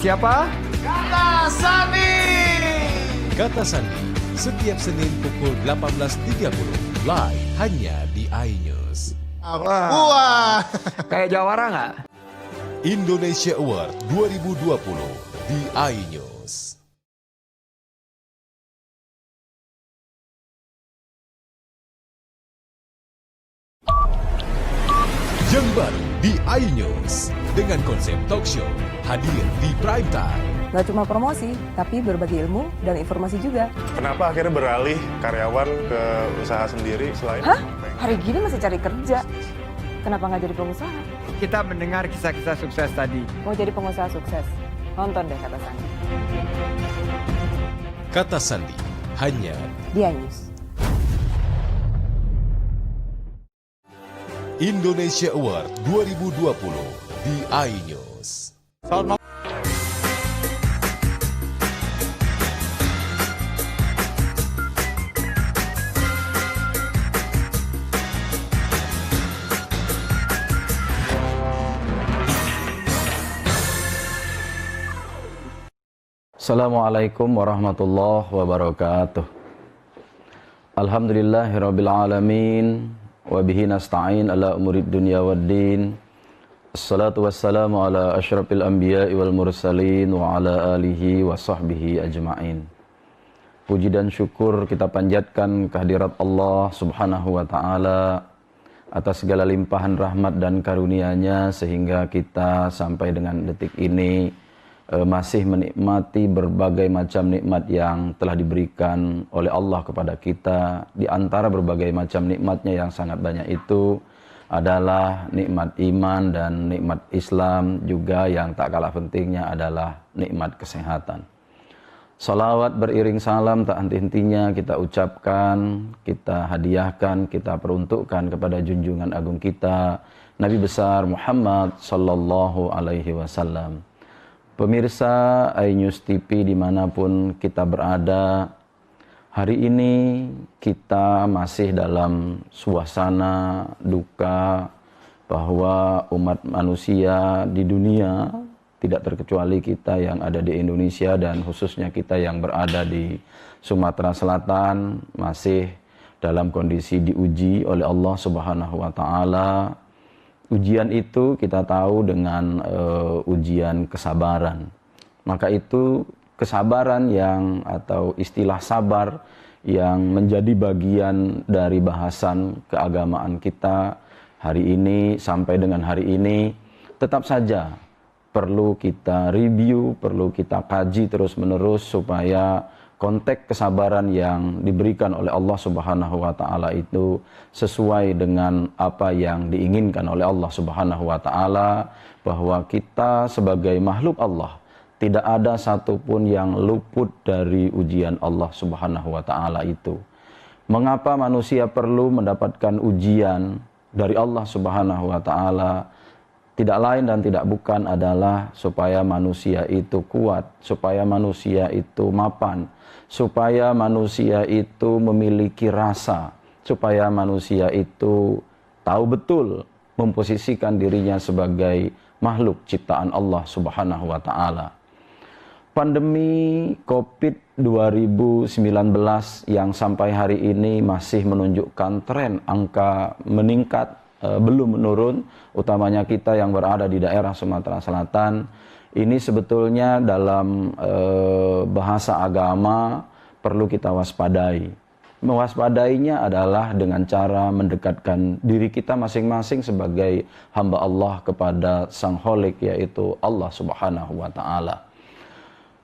Siapa? Kata Sandi. Kata Sandi, setiap Senin pukul 18.30, live hanya di iNews. Wah. Kayak jawara nggak? Indonesia Award 2020 di iNews. Yang baru di iNews dengan konsep talk show hadir di prime time. Gak cuma promosi, tapi berbagi ilmu dan informasi juga. Kenapa akhirnya beralih karyawan ke usaha sendiri selain... Hah? Hari gini masih cari kerja. Kenapa nggak jadi pengusaha? Kita mendengar kisah-kisah sukses tadi. Mau jadi pengusaha sukses? Nonton deh Kata Sandi. Kata Sandi, hanya Di iNews. Indonesia Award 2020 di iNews. Assalamualaikum warahmatullahi wabarakatuh. Alhamdulillahirabbil alamin wa bihi nasta'in ala umurid dunya waddin. Assalatu wassalamu ala asyrafil anbiya'i wal mursalin wa ala alihi wa sahbihi ajma'in. Puji dan syukur kita panjatkan kehadirat Allah Subhanahu wa taala atas segala limpahan rahmat dan karunia-Nya sehingga kita sampai dengan detik ini masih menikmati berbagai macam nikmat yang telah diberikan oleh Allah kepada kita. Di antara berbagai macam nikmatnya yang sangat banyak itu adalah nikmat iman dan nikmat Islam, juga yang tak kalah pentingnya adalah nikmat kesehatan. Salawat beriring salam tak henti-hentinya kita ucapkan, kita hadiahkan, kita peruntukkan kepada junjungan agung kita, Nabi besar Muhammad sallallahu alaihi wasallam. Pemirsa iNews TV dimanapun kita berada, hari ini kita masih dalam suasana duka bahwa umat manusia di dunia, tidak terkecuali kita yang ada di Indonesia dan khususnya kita yang berada di Sumatera Selatan, masih dalam kondisi diuji oleh Allah Subhanahu wa taala. Ujian itu kita tahu dengan ujian kesabaran. Maka itu kesabaran yang atau istilah sabar yang menjadi bagian dari bahasan keagamaan kita hari ini sampai dengan hari ini tetap saja perlu kita review, perlu kita kaji terus-menerus supaya konteks kesabaran yang diberikan oleh Allah Subhanahu wa taala itu sesuai dengan apa yang diinginkan oleh Allah Subhanahu wa taala, bahwa kita sebagai makhluk Allah tidak ada satupun yang luput dari ujian Allah Subhanahu wa taala itu. Mengapa manusia perlu mendapatkan ujian dari Allah Subhanahu wa taala? Tidak lain dan tidak bukan adalah supaya manusia itu kuat, supaya manusia itu mapan, supaya manusia itu memiliki rasa, supaya manusia itu tahu betul memposisikan dirinya sebagai makhluk ciptaan Allah Subhanahu wa taala. Pandemi Covid 2019 yang sampai hari ini masih menunjukkan tren angka meningkat, belum menurun, utamanya kita yang berada di daerah Sumatera Selatan. Ini sebetulnya dalam bahasa agama perlu kita waspadai. Mewaspadainya adalah dengan cara mendekatkan diri kita masing-masing sebagai hamba Allah kepada Sang Kholik, yaitu Allah Subhanahu wa taala.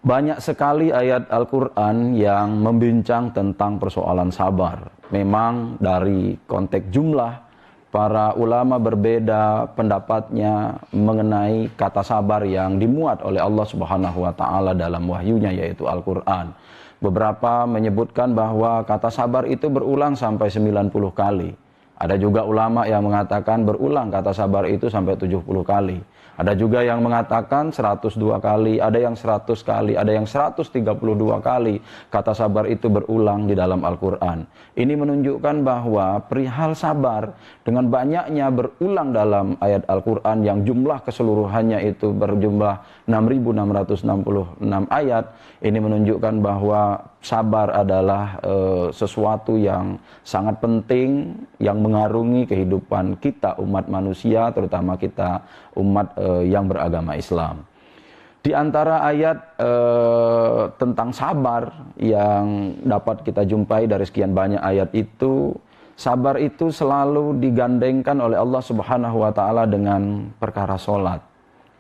Banyak sekali ayat Al-Quran yang membincang tentang persoalan sabar. Memang dari konteks jumlah, para ulama berbeda pendapatnya mengenai kata sabar yang dimuat oleh Allah Subhanahu wa taala dalam wahyunya, yaitu Al-Qur'an. Beberapa menyebutkan bahwa kata sabar itu berulang sampai 90 kali. Ada juga ulama yang mengatakan berulang kata sabar itu sampai 70 kali. Ada juga yang mengatakan 102 kali, ada yang 100 kali, ada yang 132 kali kata sabar itu berulang di dalam Al-Quran. Ini menunjukkan bahwa perihal sabar dengan banyaknya berulang dalam ayat Al-Quran yang jumlah keseluruhannya itu berjumlah 6.666 ayat. Ini menunjukkan bahwa sabar adalah sesuatu yang sangat penting yang mengarungi kehidupan kita umat manusia, terutama kita umat yang beragama Islam. Di antara ayat tentang sabar yang dapat kita jumpai dari sekian banyak ayat itu, sabar itu selalu digandengkan oleh Allah Subhanahu wa taala dengan perkara salat.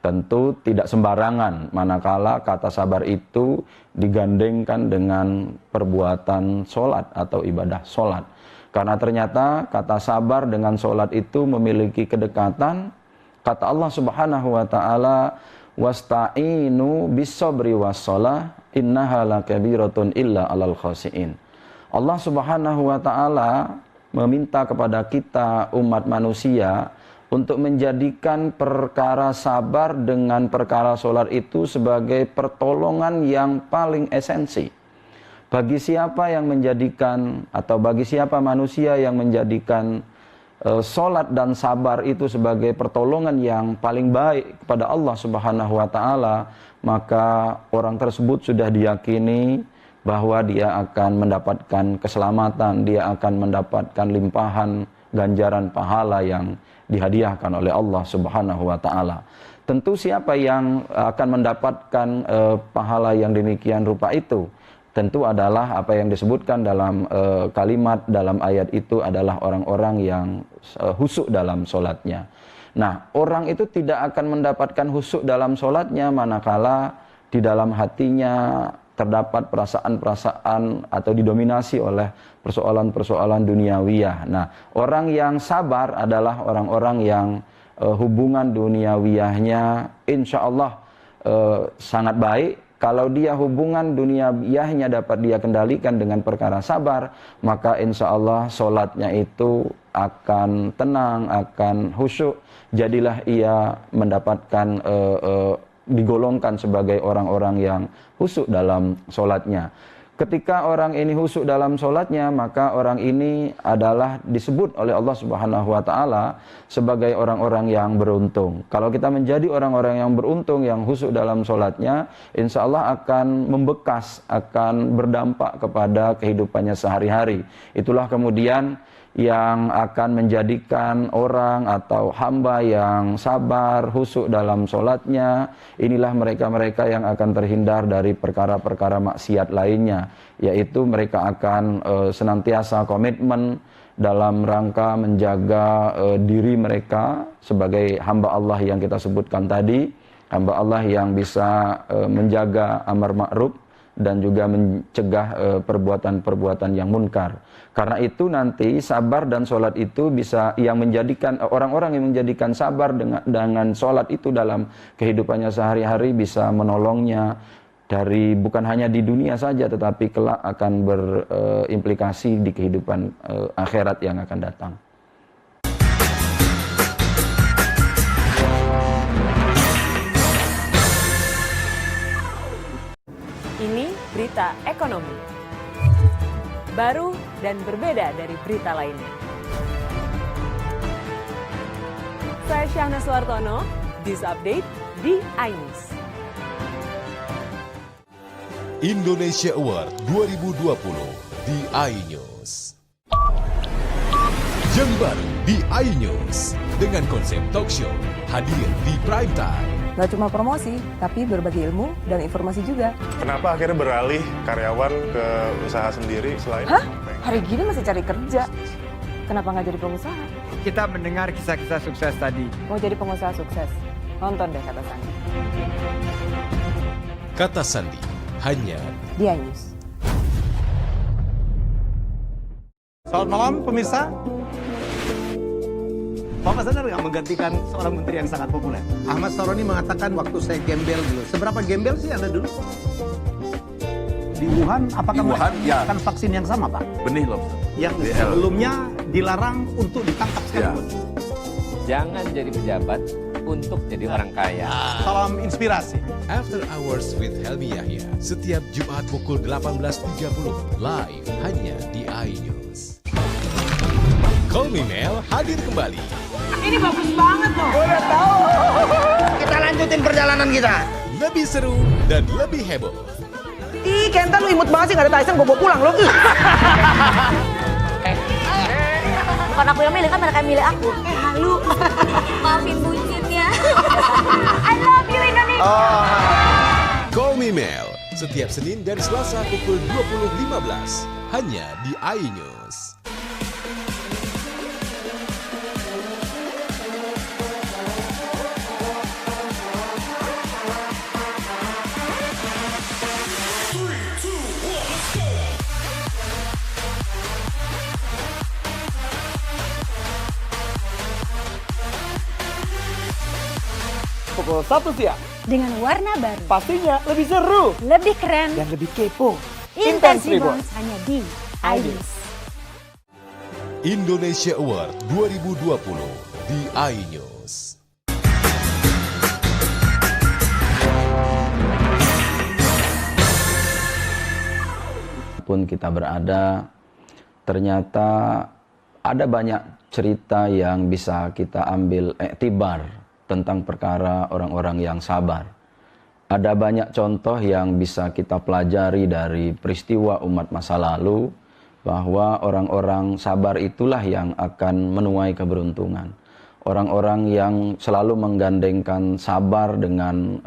Tentu tidak sembarangan manakala kata sabar itu digandengkan dengan perbuatan salat atau ibadah salat. Karena ternyata kata sabar dengan salat itu memiliki kedekatan. Kata Allah Subhanahu wa taala, "Wasta'inu bis-sabri was-shalah, innaha lakabiratun illa 'alal khashiin." Allah Subhanahu wa taala meminta kepada kita umat manusia untuk menjadikan perkara sabar dengan perkara salat itu sebagai pertolongan yang paling esensi. Bagi siapa yang menjadikan atau bagi siapa manusia yang menjadikan salat dan sabar itu sebagai pertolongan yang paling baik kepada Allah Subhanahu wa taala, maka orang tersebut sudah diyakini bahwa dia akan mendapatkan keselamatan, dia akan mendapatkan limpahan ganjaran pahala yang dihadiahkan oleh Allah Subhanahu wa taala. Tentu siapa yang akan mendapatkan pahala yang demikian rupa itu? Tentu adalah apa yang disebutkan dalam kalimat dalam ayat itu adalah orang-orang yang khusyuk dalam sholatnya. Nah, orang itu tidak akan mendapatkan khusyuk dalam sholatnya manakala di dalam hatinya terdapat perasaan-perasaan atau didominasi oleh persoalan-persoalan duniawiyah. Nah, orang yang sabar adalah orang-orang yang hubungan duniawiyahnya insya Allah sangat baik. Kalau dia hubungan duniawiyahnya dapat dia kendalikan dengan perkara sabar, maka insya Allah sholatnya itu akan tenang, akan khusyuk. Jadilah ia mendapatkan digolongkan sebagai orang-orang yang khusyuk dalam sholatnya. Ketika orang ini khusyuk dalam sholatnya, maka orang ini adalah disebut oleh Allah Subhanahu wa taala sebagai orang-orang yang beruntung. Kalau kita menjadi orang-orang yang beruntung, yang khusyuk dalam sholatnya, insya Allah akan membekas, akan berdampak kepada kehidupannya sehari-hari. Itulah kemudian yang akan menjadikan orang atau hamba yang sabar, khusyuk dalam sholatnya, inilah mereka-mereka yang akan terhindar dari perkara-perkara maksiat lainnya, yaitu mereka akan senantiasa komitmen dalam rangka menjaga diri mereka sebagai hamba Allah yang kita sebutkan tadi, hamba Allah yang bisa menjaga amar ma'ruf dan juga mencegah perbuatan-perbuatan yang munkar. Karena itu nanti sabar dan sholat itu bisa yang menjadikan orang-orang yang menjadikan sabar dengan sholat itu dalam kehidupannya sehari-hari bisa menolongnya dari bukan hanya di dunia saja tetapi kelak akan berimplikasi di kehidupan akhirat yang akan datang. Ini berita ekonomi. Baru dan berbeda dari berita lainnya. Saya Syahna Suartono, This Update di iNews. Indonesia Award 2020 di iNews. Yang baru di iNews dengan konsep talk show hadir di prime time. Gak cuma promosi, tapi berbagi ilmu dan informasi juga. Kenapa akhirnya beralih karyawan ke usaha sendiri selain... Hah? Hari gini masih cari kerja. Kenapa nggak jadi pengusaha? Kita mendengar kisah-kisah sukses tadi. Mau jadi pengusaha sukses? Nonton deh Kata Sandi. Kata Sandi hanya Di iNews. Selamat malam pemirsa. Bapak sadar nggak menggantikan seorang menteri yang sangat populer? Ahmad Saroni mengatakan waktu saya gembel dulu. Seberapa gembel sih Anda dulu? Di Wuhan, apakah melakukan vaksin yang sama, Pak? Benih loh. Yang sebelumnya dilarang untuk ditangkap sekalipun. Jangan jadi pejabat untuk jadi orang kaya. Salam inspirasi. After Hours with Helmi Yahya, setiap Jumat pukul 18.30 live hanya di iNews. Call Me Mel hadir kembali. Ini bagus banget loh. Udah tahu. Kita lanjutin perjalanan kita. Lebih seru dan lebih heboh. Ih, Kenta lu imut banget sih, gak ada Tyson, gue bawa pulang lo. Bukan aku yang milih, kan mereka yang milih aku. Halu. Maafin bucinnya. I love you Indonesia. Call Me Mel, setiap Senin dan Selasa pukul 20.15 hanya di iNews. Pukul 1 siang. Dengan warna baru, Pastinya lebih seru. lebih keren, Dan lebih kepo. Intense Intense Reborn hanya di iNews. Indonesia Award 2020 di iNews. Pun kita berada, ternyata ada banyak cerita yang bisa kita ambil iktibar tentang perkara orang-orang yang sabar. Ada banyak contoh yang bisa kita pelajari dari peristiwa umat masa lalu, bahwa orang-orang sabar itulah yang akan menuai keberuntungan. Orang-orang yang selalu menggandengkan sabar dengan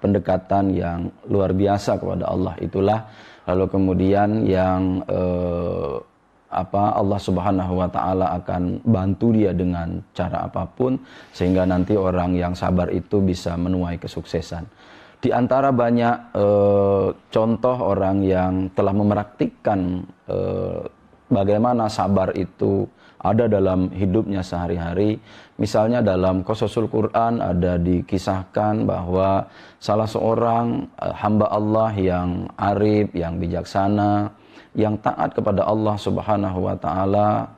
pendekatan yang luar biasa kepada Allah itulah lalu kemudian yang Allah Subhanahu wa taala akan bantu dia dengan cara apapun sehingga nanti orang yang sabar itu bisa menuai kesuksesan. Di antara banyak contoh orang yang telah mempraktikkan bagaimana sabar itu ada dalam hidupnya sehari-hari. Misalnya dalam Qasasul Quran ada dikisahkan bahwa salah seorang hamba Allah yang arif, yang bijaksana, yang taat kepada Allah Subhanahu wa taala,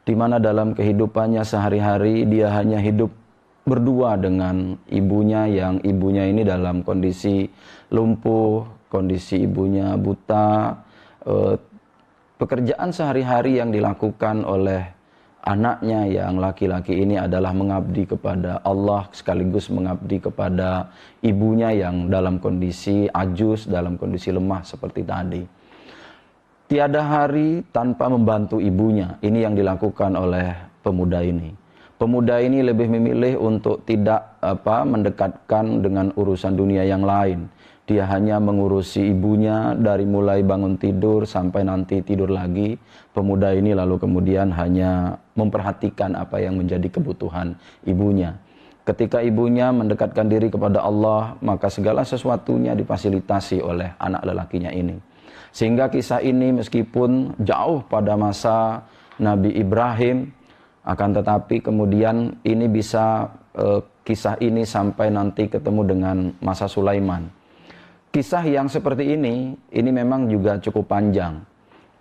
di mana dalam kehidupannya sehari-hari dia hanya hidup berdua dengan ibunya, yang ibunya ini dalam kondisi lumpuh, kondisi ibunya buta. Pekerjaan sehari-hari yang dilakukan oleh anaknya yang laki-laki ini adalah mengabdi kepada Allah sekaligus mengabdi kepada ibunya yang dalam kondisi ajus, dalam kondisi lemah seperti tadi. Tiada hari tanpa membantu ibunya. Ini yang dilakukan oleh pemuda ini. Pemuda ini lebih memilih untuk tidak mendekatkan dengan urusan dunia yang lain. Dia hanya mengurusi ibunya dari mulai bangun tidur sampai nanti tidur lagi. Pemuda ini lalu kemudian hanya memperhatikan apa yang menjadi kebutuhan ibunya. Ketika ibunya mendekatkan diri kepada Allah, maka segala sesuatunya difasilitasi oleh anak lelakinya ini. Sehingga kisah ini meskipun jauh pada masa Nabi Ibrahim, akan tetapi kemudian ini bisa kisah ini sampai nanti ketemu dengan masa Sulaiman. Kisah yang seperti ini memang juga cukup panjang.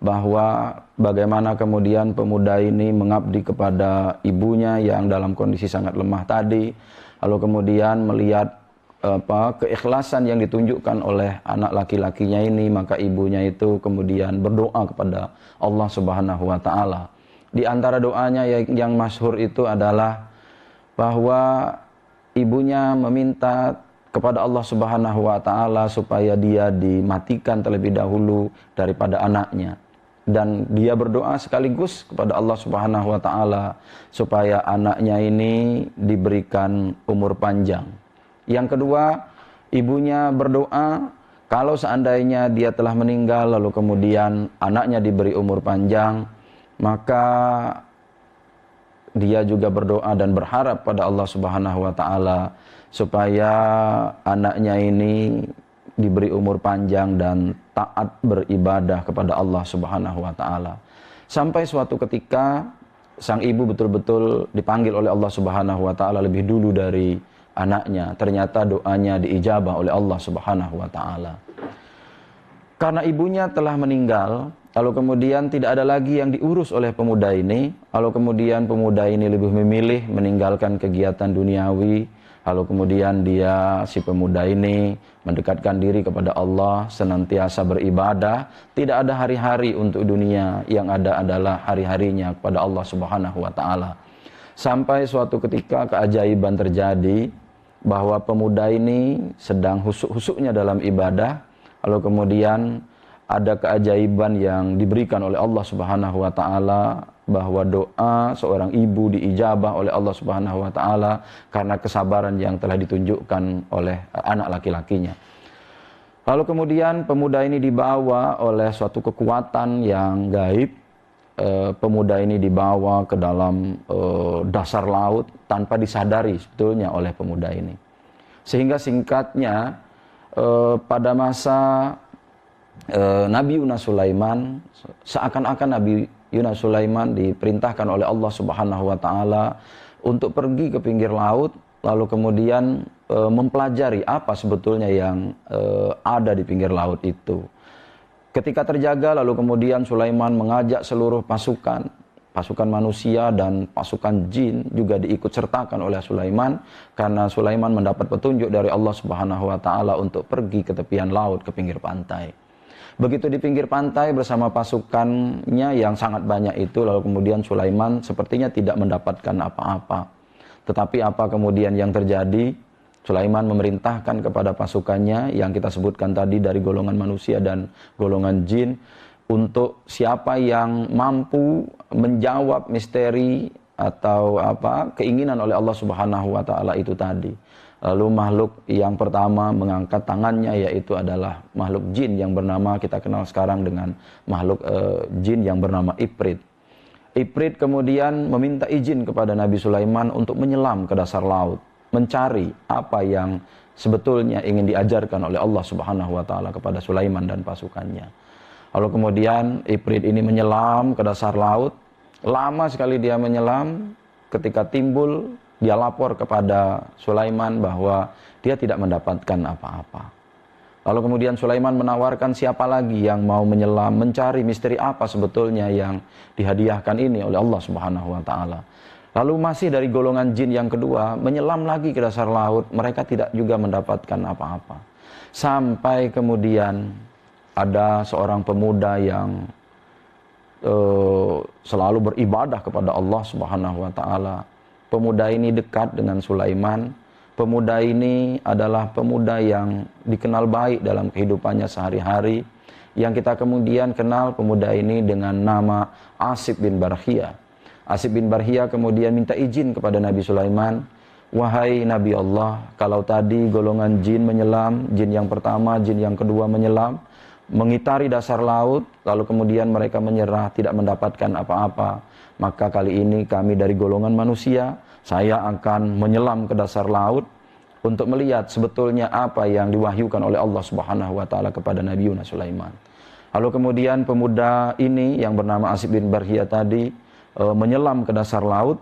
Bahwa bagaimana kemudian pemuda ini mengabdi kepada ibunya yang dalam kondisi sangat lemah tadi. Lalu kemudian melihat keikhlasan yang ditunjukkan oleh anak laki-lakinya ini, maka ibunya itu kemudian berdoa kepada Allah Subhanahu wa taala. Di antara doanya yang masyhur itu adalah bahwa ibunya meminta kepada Allah Subhanahu wa taala supaya dia dimatikan terlebih dahulu daripada anaknya. Dan dia berdoa sekaligus kepada Allah Subhanahu wa taala supaya anaknya ini diberikan umur panjang. Yang kedua, ibunya berdoa kalau seandainya dia telah meninggal lalu kemudian anaknya diberi umur panjang, maka dia juga berdoa dan berharap pada Allah Subhanahu wa taala supaya anaknya ini diberi umur panjang dan taat beribadah kepada Allah Subhanahu wa taala. Sampai suatu ketika sang ibu betul-betul dipanggil oleh Allah Subhanahu wa taala lebih dulu dari anaknya. Ternyata doanya diijabah oleh Allah Subhanahu wa taala. Karena ibunya telah meninggal, lalu kemudian tidak ada lagi yang diurus oleh pemuda ini, lalu kemudian pemuda ini lebih memilih meninggalkan kegiatan duniawi, Lalu kemudian si pemuda ini mendekatkan diri kepada Allah, senantiasa beribadah, tidak ada hari-hari untuk dunia, yang ada adalah hari-harinya kepada Allah Subhanahu wa taala. Sampai suatu ketika keajaiban terjadi bahwa pemuda ini sedang husuk-husuknya dalam ibadah, lalu kemudian ada keajaiban yang diberikan oleh Allah Subhanahu wa taala, bahwa doa seorang ibu diijabah oleh Allah Subhanahu wa taala karena kesabaran yang telah ditunjukkan oleh anak laki-lakinya. Lalu kemudian pemuda ini dibawa oleh suatu kekuatan yang gaib. Pemuda ini dibawa ke dalam dasar laut tanpa disadari sebetulnya oleh pemuda ini. Sehingga singkatnya pada masa Nabi Yunus Sulaiman, seakan-akan Nabi Yunus Sulaiman diperintahkan oleh Allah Subhanahu wa taala untuk pergi ke pinggir laut, lalu kemudian mempelajari apa sebetulnya yang ada di pinggir laut itu. Ketika terjaga, lalu kemudian Sulaiman mengajak seluruh pasukan manusia dan pasukan jin juga diikut sertakan oleh Sulaiman, karena Sulaiman mendapat petunjuk dari Allah Subhanahu wa taala untuk pergi ke tepian laut, ke pinggir pantai. Begitu di pinggir pantai bersama pasukannya yang sangat banyak itu, lalu kemudian Sulaiman sepertinya tidak mendapatkan apa-apa. Tetapi apa kemudian yang terjadi? Sulaiman memerintahkan kepada pasukannya yang kita sebutkan tadi dari golongan manusia dan golongan jin, untuk siapa yang mampu menjawab misteri atau keinginan oleh Allah Subhanahu wa taala itu tadi. Lalu makhluk yang pertama mengangkat tangannya yaitu adalah makhluk jin yang bernama, kita kenal sekarang dengan makhluk jin yang bernama Ifrit. Ifrit kemudian meminta izin kepada Nabi Sulaiman untuk menyelam ke dasar laut, mencari apa yang sebetulnya ingin diajarkan oleh Allah Subhanahu wa taala kepada Sulaiman dan pasukannya. Lalu kemudian Ifrit ini menyelam ke dasar laut, lama sekali dia menyelam. Ketika timbul, dia lapor kepada Sulaiman bahwa dia tidak mendapatkan apa-apa. Lalu kemudian Sulaiman menawarkan siapa lagi yang mau menyelam, mencari misteri apa sebetulnya yang dihadiahkan ini oleh Allah Subhanahu wa taala. Lalu masih dari golongan jin yang kedua menyelam lagi ke dasar laut, mereka tidak juga mendapatkan apa-apa. Sampai kemudian ada seorang pemuda yang selalu beribadah kepada Allah Subhanahu wa taala. Pemuda ini dekat dengan Sulaiman. Pemuda ini adalah pemuda yang dikenal baik dalam kehidupannya sehari-hari. Yang kita kemudian kenal pemuda ini dengan nama Asib bin Barhiyah. Asib bin Barhiyah kemudian minta izin kepada Nabi Sulaiman. Wahai Nabi Allah, kalau tadi golongan jin menyelam, jin yang pertama, jin yang kedua menyelam, mengitari dasar laut, lalu kemudian mereka menyerah, tidak mendapatkan apa-apa. Maka kali ini kami dari golongan manusia, saya akan menyelam ke dasar laut untuk melihat sebetulnya apa yang diwahyukan oleh Allah Subhanahu wa taala kepada Nabi Yunus Sulaiman. Lalu kemudian pemuda ini yang bernama Asib bin Barhiyah tadi menyelam ke dasar laut,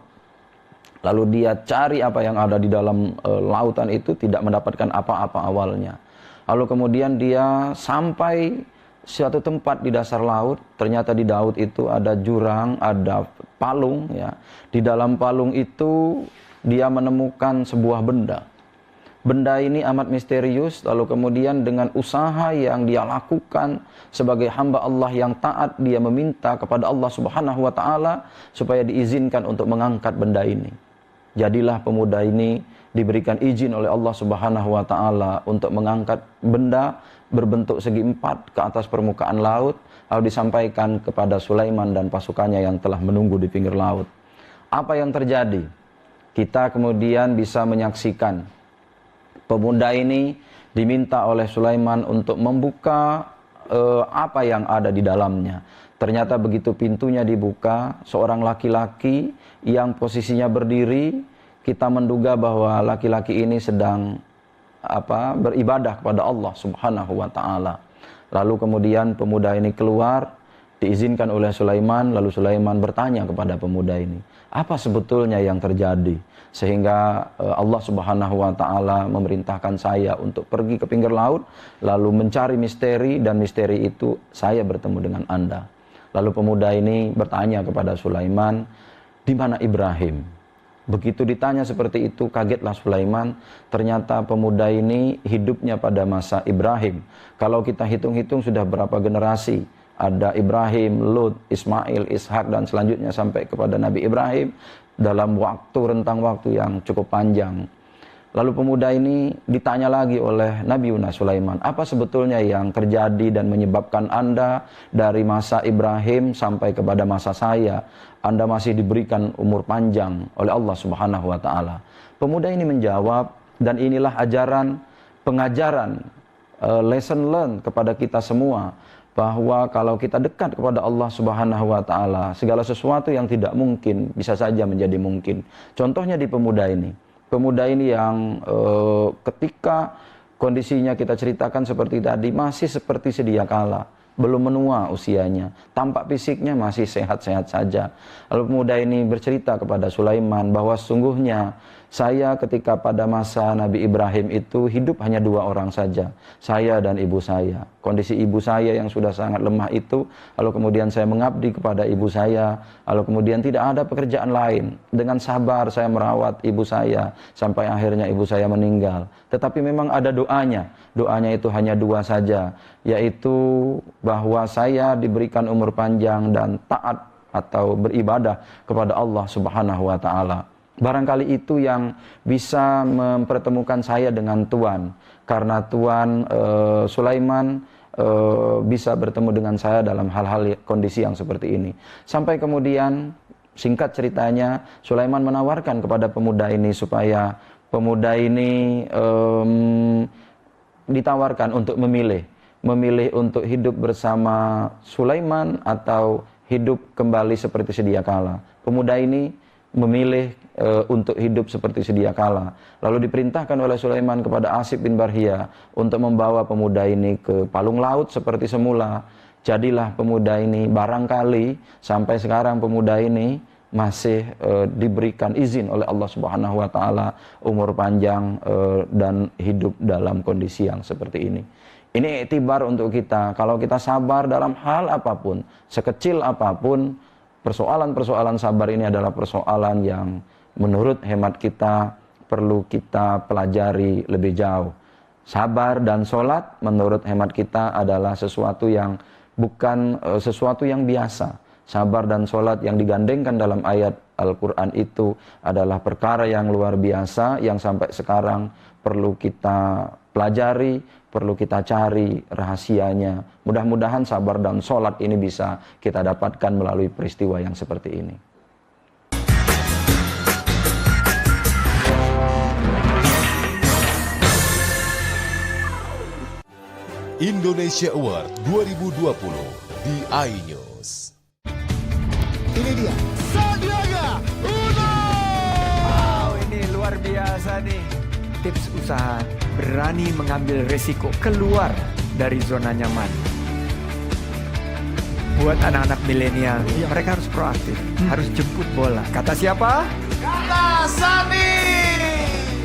lalu dia cari apa yang ada di dalam lautan itu, tidak mendapatkan apa-apa awalnya. Lalu kemudian dia sampai suatu tempat di dasar laut, ternyata di laut itu ada jurang, ada palung ya. Di dalam palung itu dia menemukan sebuah benda. Benda ini amat misterius, lalu kemudian dengan usaha yang dia lakukan sebagai hamba Allah yang taat, dia meminta kepada Allah Subhanahu wa taala supaya diizinkan untuk mengangkat benda ini. Jadilah pemuda ini diberikan izin oleh Allah Subhanahu wa taala untuk mengangkat benda berbentuk segi empat ke atas permukaan laut, lalu disampaikan kepada Sulaiman dan pasukannya yang telah menunggu di pinggir laut. Apa yang terjadi? Kita kemudian bisa menyaksikan pemuda ini diminta oleh Sulaiman untuk membuka apa yang ada di dalamnya. Ternyata begitu pintunya dibuka, seorang laki-laki yang posisinya berdiri, kita menduga bahwa laki-laki ini sedang beribadah kepada Allah Subhanahu wa taala. Lalu kemudian pemuda ini keluar, diizinkan oleh Sulaiman, lalu Sulaiman bertanya kepada pemuda ini, apa sebetulnya yang terjadi sehingga Allah Subhanahu wa taala memerintahkan saya untuk pergi ke pinggir laut lalu mencari misteri, dan misteri itu saya bertemu dengan Anda. Lalu pemuda ini bertanya kepada Sulaiman, di mana Ibrahim? Begitu ditanya seperti itu, kagetlah Sulaiman. Ternyata pemuda ini hidupnya pada masa Ibrahim. Kalau kita hitung-hitung sudah berapa generasi. Ada Ibrahim, Lut, Ismail, Ishak, dan selanjutnya sampai kepada Nabi Ibrahim. Dalam rentang waktu yang cukup panjang. Lalu pemuda ini ditanya lagi oleh Nabi Sulaiman, apa sebetulnya yang terjadi dan menyebabkan Anda dari masa Ibrahim sampai kepada masa saya, Anda masih diberikan umur panjang oleh Allah Subhanahu wa Ta'ala. Pemuda ini menjawab, dan inilah pengajaran, lesson learned kepada kita semua, bahwa kalau kita dekat kepada Allah Subhanahu wa Ta'ala, segala sesuatu yang tidak mungkin bisa saja menjadi mungkin. Contohnya di pemuda ini. Pemuda ini yang ketika kondisinya kita ceritakan seperti tadi, masih seperti sedia kala, belum menua usianya, tampak fisiknya masih sehat-sehat saja. Lalu pemuda ini bercerita kepada Sulaiman bahwa sesungguhnya saya ketika pada masa Nabi Ibrahim itu hidup hanya 2 orang saja, saya dan ibu saya. Kondisi ibu saya yang sudah sangat lemah itu, lalu kemudian saya mengabdi kepada ibu saya, lalu kemudian tidak ada pekerjaan lain. Dengan sabar saya merawat ibu saya, sampai akhirnya ibu saya meninggal. Tetapi memang ada doanya itu hanya 2 saja, yaitu bahwa saya diberikan umur panjang dan taat atau beribadah kepada Allah Subhanahu wa Ta'ala. Barangkali itu yang bisa mempertemukan saya dengan Tuhan, karena Tuhan Sulaiman bisa bertemu dengan saya dalam hal-hal kondisi yang seperti ini. Sampai kemudian singkat ceritanya, Sulaiman menawarkan kepada pemuda ini supaya pemuda ini ditawarkan untuk memilih untuk hidup bersama Sulaiman atau hidup kembali seperti sedia kala. Pemuda ini memilih untuk hidup seperti sedia kala. Lalu diperintahkan oleh Sulaiman kepada Asif bin Barhia untuk membawa pemuda ini ke palung laut seperti semula. Jadilah pemuda ini, barangkali sampai sekarang pemuda ini masih diberikan izin oleh Allah Subhanahu wa Ta'ala umur panjang dan hidup dalam kondisi yang seperti ini. Ini iktibar untuk kita, kalau kita sabar dalam hal apapun, sekecil apapun, persoalan-persoalan sabar ini adalah persoalan yang menurut hemat kita perlu kita pelajari lebih jauh. Sabar dan sholat menurut hemat kita adalah sesuatu yang bukan sesuatu yang biasa. Sabar dan sholat yang digandengkan dalam ayat Al-Quran itu adalah perkara yang luar biasa yang sampai sekarang perlu kita pelajari, perlu kita cari rahasianya. Mudah-mudahan sabar dan sholat ini bisa kita dapatkan melalui peristiwa yang seperti ini. Indonesia Award 2020 di iNews. Ini dia, Sandiaga Uno! Wow, ini luar biasa nih. Tips usaha, berani mengambil resiko keluar dari zona nyaman. Buat anak-anak milenial, mereka harus proaktif, harus jemput bola. Kata siapa? Kata Sandi!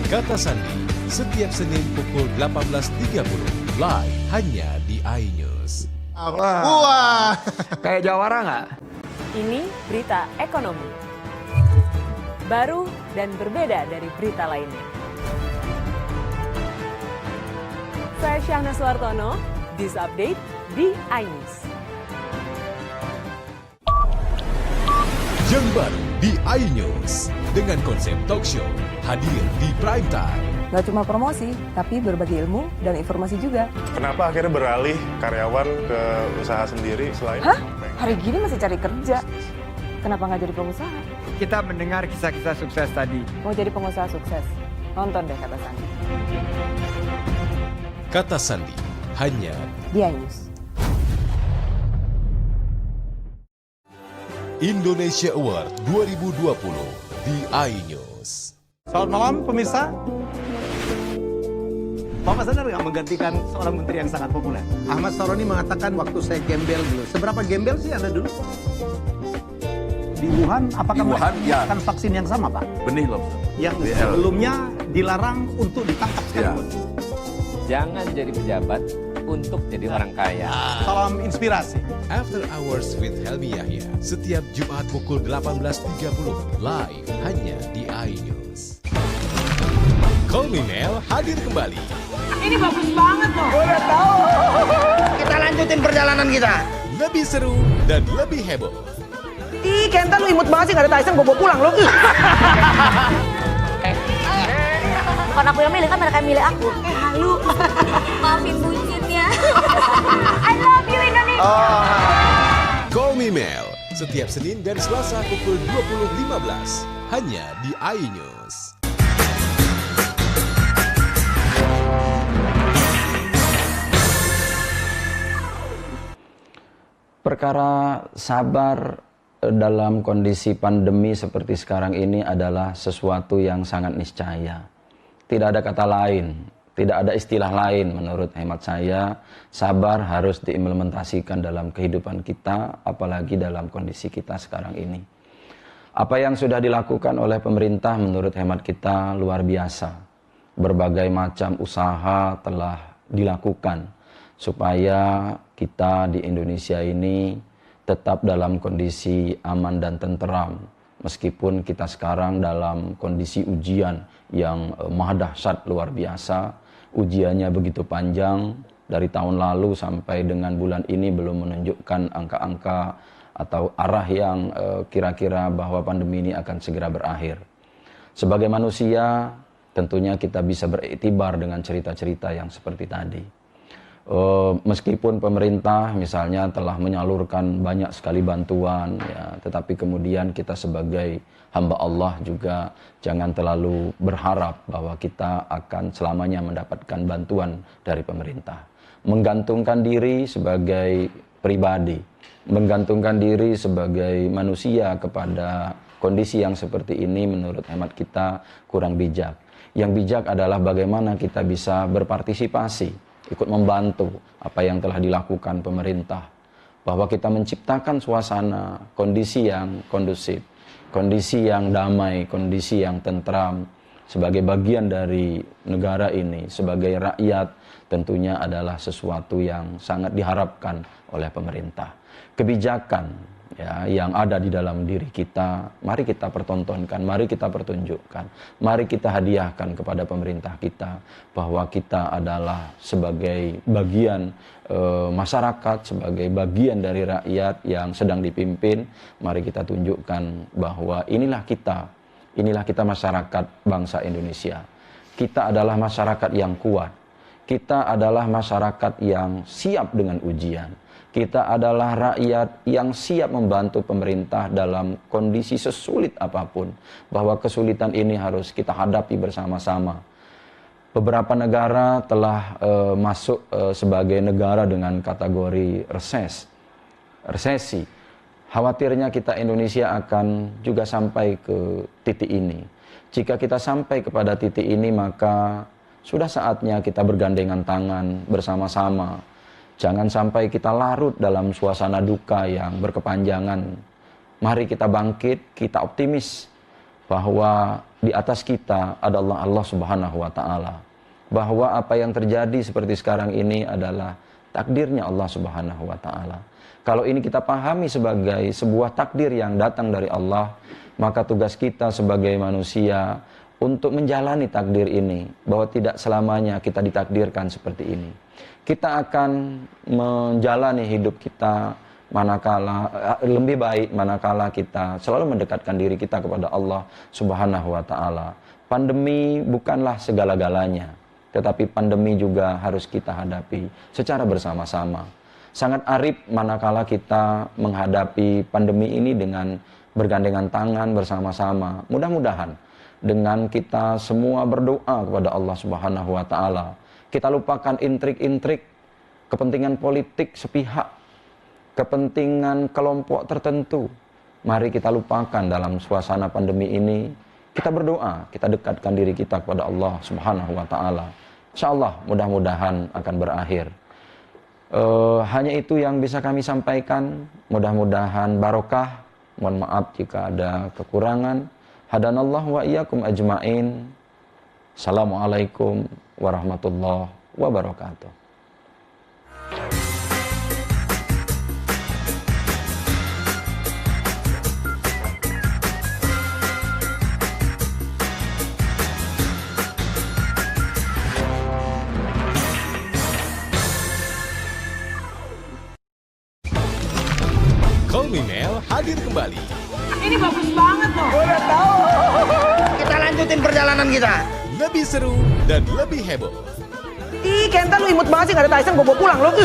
Kata Sandi, setiap Senin pukul 18.30, live hanya di iNews. Wah! Kayak jawara nggak? Ini berita ekonomi. Baru dan berbeda dari berita lainnya. Saya Syahna Suartono, This Update di iNews. Yang baru di iNews dengan konsep talk show hadir di prime time. Gak cuma promosi, tapi berbagi ilmu dan informasi juga. Kenapa akhirnya beralih karyawan ke usaha sendiri selain... Hah? Hari gini masih cari kerja. Kenapa nggak jadi pengusaha? Kita mendengar kisah-kisah sukses tadi. Mau jadi pengusaha sukses? Nonton deh Kata Sandi. Kata Sandi, hanya Di iNews. Indonesia Award 2020 di iNews. Selamat malam pemirsa. Bapak sadar nggak menggantikan seorang menteri yang sangat populer? Ahmad Saroni mengatakan waktu saya gembel dulu. Seberapa gembel sih Anda dulu? Di Wuhan, apakah melakukan vaksin yang sama, Pak? Benih loh. Yang sebelumnya dilarang untuk ditangkap sekalipun. Jangan jadi pejabat untuk jadi orang kaya. Salam inspirasi. After Hours with Helmi Yahya, setiap Jumat pukul 18.30, live hanya di iNews. Kolminel hadir kembali. Ini bagus banget loh. Udah tahu. Kita lanjutin perjalanan kita. Lebih seru dan lebih heboh. Ih, Kenta lu imut banget sih, gak ada Tyson, gue bawa pulang lo. Bukan aku yang milih, kan mereka yang milih aku. Halu. Maafin bucinnya. I love you Indonesia. Call Me Mel, setiap Senin dan Selasa pukul 20.15, hanya di iNews. Perkara sabar dalam kondisi pandemi seperti sekarang ini adalah sesuatu yang sangat niscaya. Tidak ada kata lain, tidak ada istilah lain menurut hemat saya. Sabar harus diimplementasikan dalam kehidupan kita, apalagi dalam kondisi kita sekarang ini. Apa yang sudah dilakukan oleh pemerintah menurut hemat kita luar biasa. Berbagai macam usaha telah dilakukan supaya kita di Indonesia ini tetap dalam kondisi aman dan tenteram. Meskipun kita sekarang dalam kondisi ujian yang maha dahsyat luar biasa, ujiannya begitu panjang, dari tahun lalu sampai dengan bulan ini belum menunjukkan angka-angka atau arah yang kira-kira bahwa pandemi ini akan segera berakhir. Sebagai manusia, tentunya kita bisa beriktibar dengan cerita-cerita yang seperti tadi. Meskipun pemerintah misalnya telah menyalurkan banyak sekali bantuan, ya, tetapi kemudian kita sebagai hamba Allah juga jangan terlalu berharap bahwa kita akan selamanya mendapatkan bantuan dari pemerintah. Menggantungkan diri sebagai pribadi, menggantungkan diri sebagai manusia kepada kondisi yang seperti ini menurut hemat kita kurang bijak. Yang bijak adalah bagaimana kita bisa berpartisipasi, ikut membantu apa yang telah dilakukan pemerintah, bahwa kita menciptakan suasana kondisi yang kondusif, kondisi yang damai, kondisi yang tentram sebagai bagian dari negara ini, sebagai rakyat, tentunya adalah sesuatu yang sangat diharapkan oleh pemerintah. Kebijakan ya, yang ada di dalam diri kita, mari kita pertontonkan, mari kita pertunjukkan, mari kita hadiahkan kepada pemerintah kita bahwa kita adalah sebagai bagian masyarakat, sebagai bagian dari rakyat yang sedang dipimpin. Mari kita tunjukkan bahwa inilah kita masyarakat bangsa Indonesia. Kita adalah masyarakat yang kuat, kita adalah masyarakat yang siap dengan ujian. Kita adalah rakyat yang siap membantu pemerintah dalam kondisi sesulit apapun. Bahwa kesulitan ini harus kita hadapi bersama-sama. Beberapa negara telah masuk sebagai negara dengan kategori resesi. Khawatirnya kita Indonesia akan juga sampai ke titik ini. Jika kita sampai kepada titik ini, maka sudah saatnya kita bergandengan tangan bersama-sama. Jangan sampai kita larut dalam suasana duka yang berkepanjangan. Mari kita bangkit, kita optimis bahwa di atas kita adalah Allah Subhanahu wa Ta'ala. Bahwa apa yang terjadi seperti sekarang ini adalah takdirnya Allah Subhanahu wa Ta'ala. Kalau ini kita pahami sebagai sebuah takdir yang datang dari Allah, maka tugas kita sebagai manusia untuk menjalani takdir ini, bahwa tidak selamanya kita ditakdirkan seperti ini. Kita akan menjalani hidup kita lebih baik manakala kita selalu mendekatkan diri kita kepada Allah Subhanahu wa Ta'ala. Pandemi bukanlah segala-galanya, tetapi pandemi juga harus kita hadapi secara bersama-sama. Sangat arif manakala kita menghadapi pandemi ini dengan bergandengan tangan bersama-sama. Mudah-mudahan dengan kita semua berdoa kepada Allah Subhanahu wa Ta'ala, kita lupakan intrik-intrik kepentingan politik sepihak, kepentingan kelompok tertentu. Mari kita lupakan dalam suasana pandemi ini. Kita berdoa, kita dekatkan diri kita kepada Allah Subhanahu wa Ta'ala. InsyaAllah mudah-mudahan akan berakhir. Hanya itu yang bisa kami sampaikan. Mudah-mudahan barokah. Mohon maaf jika ada kekurangan. Hadanallah wa iyyakum ajma'in. Assalamualaikum warahmatullahi wabarakatuh. Kolminel hadir kembali. Ini bagus banget loh. Udah tahu. Kita lanjutin perjalanan kita. Lebih seru dan lebih heboh. Ih, Kenta lu imut banget sih, gak ada Tyson, gue bawa pulang lo.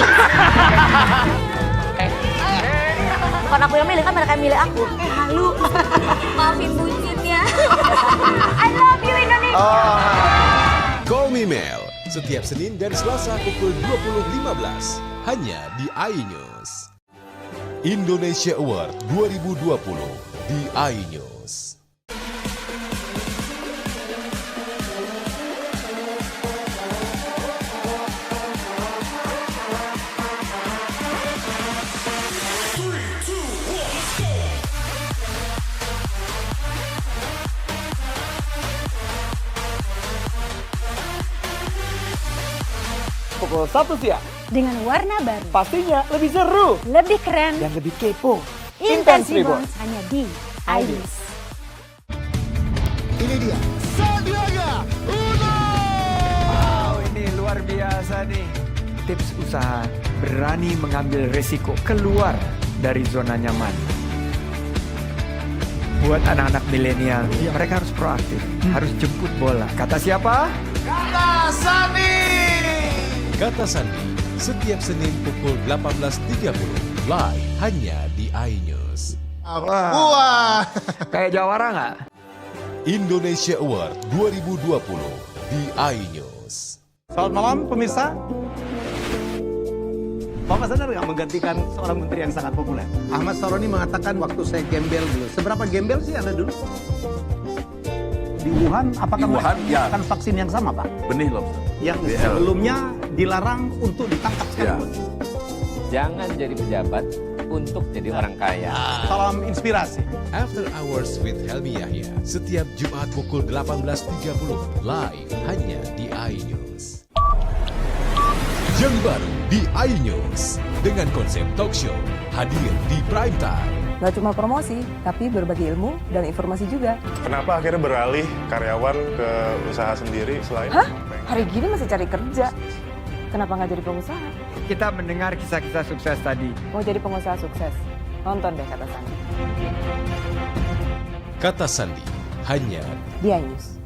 Bukan aku yang milih, kan mereka yang milih aku. Halu. Maafin bucin ya. I love you Indonesia. Kolminel setiap Senin dan Selasa pukul 20.15 hanya di iNews. Indonesia Award 2020 di iNews. Pukul 1 siang. Dengan warna baru, Pastinya lebih seru lebih keren, dan lebih kepo. Intense Intense Reborn. Reborn hanya di iNews. Ini dia. Wow, ini luar biasa nih. Tips usaha berani mengambil resiko keluar dari zona nyaman. Buat anak-anak milenial, mereka harus proaktif, harus jemput bola. Kata siapa? Kata Sandi setiap Senin pukul 18.30 live hanya di iNews. Wah. Kayak jawara nggak? Indonesia Award 2020 di iNews. Selamat malam pemirsa. Bapak sadar nggak menggantikan seorang menteri yang sangat populer? Ahmad Saroni mengatakan waktu saya gembel dulu. Seberapa gembel sih Anda dulu? Di Wuhan, apakah mereka menggunakan vaksin yang sama, Pak? Benih lobster. Yang sebelumnya dilarang untuk ditangkap sekalipun. Jangan jadi pejabat untuk jadi orang kaya. Salam inspirasi. After Hours with Helmi Yahya setiap Jumat pukul 18.30 live hanya di iNews. Yang baru di iNews dengan konsep talk show hadir di prime time. Gak cuma promosi, tapi berbagi ilmu dan informasi juga. Kenapa akhirnya beralih karyawan ke usaha sendiri selain... Hah? Hari gini masih cari kerja. Kenapa nggak jadi pengusaha? Kita mendengar kisah-kisah sukses tadi. Mau jadi pengusaha sukses? Nonton deh Kata Sandi. Kata Sandi hanya Di iNews.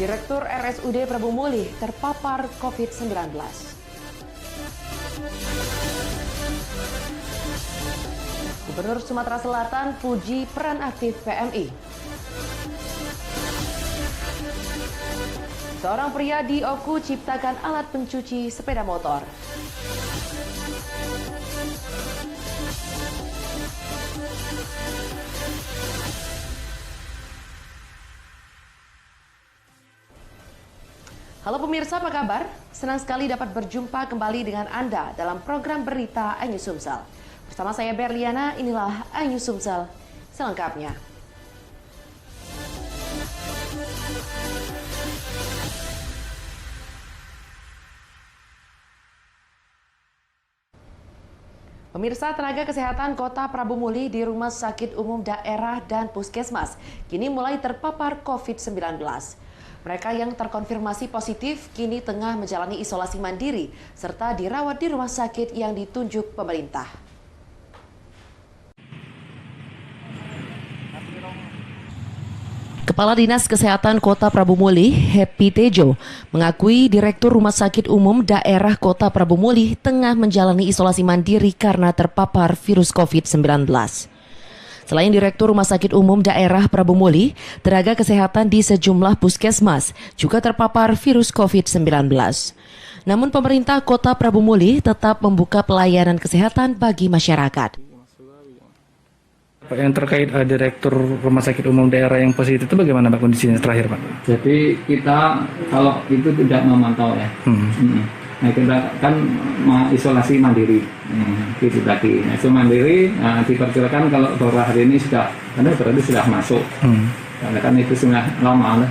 Direktur RSUD Prabu Mulih terpapar COVID-19. Gubernur Sumatera Selatan puji peran aktif PMI. Seorang pria di Oku ciptakan alat pencuci sepeda motor. Halo pemirsa, apa kabar? Senang sekali dapat berjumpa kembali dengan Anda dalam program berita iNews Sumsel. Bersama saya Berliana, inilah iNews Sumsel selengkapnya. Pemirsa, tenaga kesehatan Kota Prabu Mulih di Rumah Sakit Umum Daerah dan Puskesmas kini mulai terpapar COVID-19. Mereka yang terkonfirmasi positif kini tengah menjalani isolasi mandiri serta dirawat di rumah sakit yang ditunjuk pemerintah. Kepala Dinas Kesehatan Kota Prabu Mulih, Happy Tejo, mengakui Direktur Rumah Sakit Umum Daerah Kota Prabu Mulih tengah menjalani isolasi mandiri karena terpapar virus COVID-19. Selain Direktur Rumah Sakit Umum Daerah Prabu Mulih, tenaga kesehatan di sejumlah puskesmas juga terpapar virus COVID-19. Namun pemerintah Kota Prabu Mulih tetap membuka pelayanan kesehatan bagi masyarakat. Pak, yang terkait Direktur Rumah Sakit Umum Daerah yang positif itu bagaimana Pak kondisinya terakhir Pak? Jadi kita kalau itu tidak memantau ya. Nah kita kan isolasi mandiri, gitu tadi. Nah, itu mandiri diperkirakan kalau beberapa hari ini sudah, karena berarti sudah masuk. Karena kan itu sudah lama.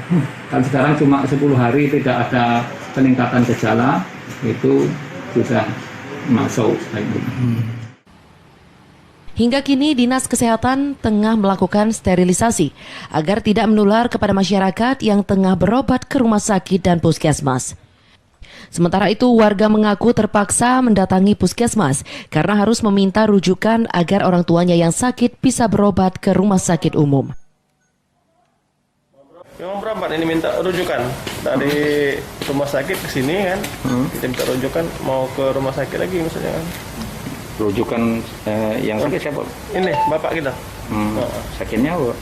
Kan sekarang cuma 10 hari tidak ada peningkatan gejala, itu sudah masuk. Hingga kini Dinas Kesehatan tengah melakukan sterilisasi agar tidak menular kepada masyarakat yang tengah berobat ke rumah sakit dan puskesmas. Sementara itu, warga mengaku terpaksa mendatangi puskesmas karena harus meminta rujukan agar orang tuanya yang sakit bisa berobat ke rumah sakit umum. Memang berobat ini minta rujukan dari rumah sakit ke sini kan, kita minta rujukan mau ke rumah sakit lagi misalnya kan. Rujukan yang sakit siapa? Ini bapak kita. Sakitnya apa?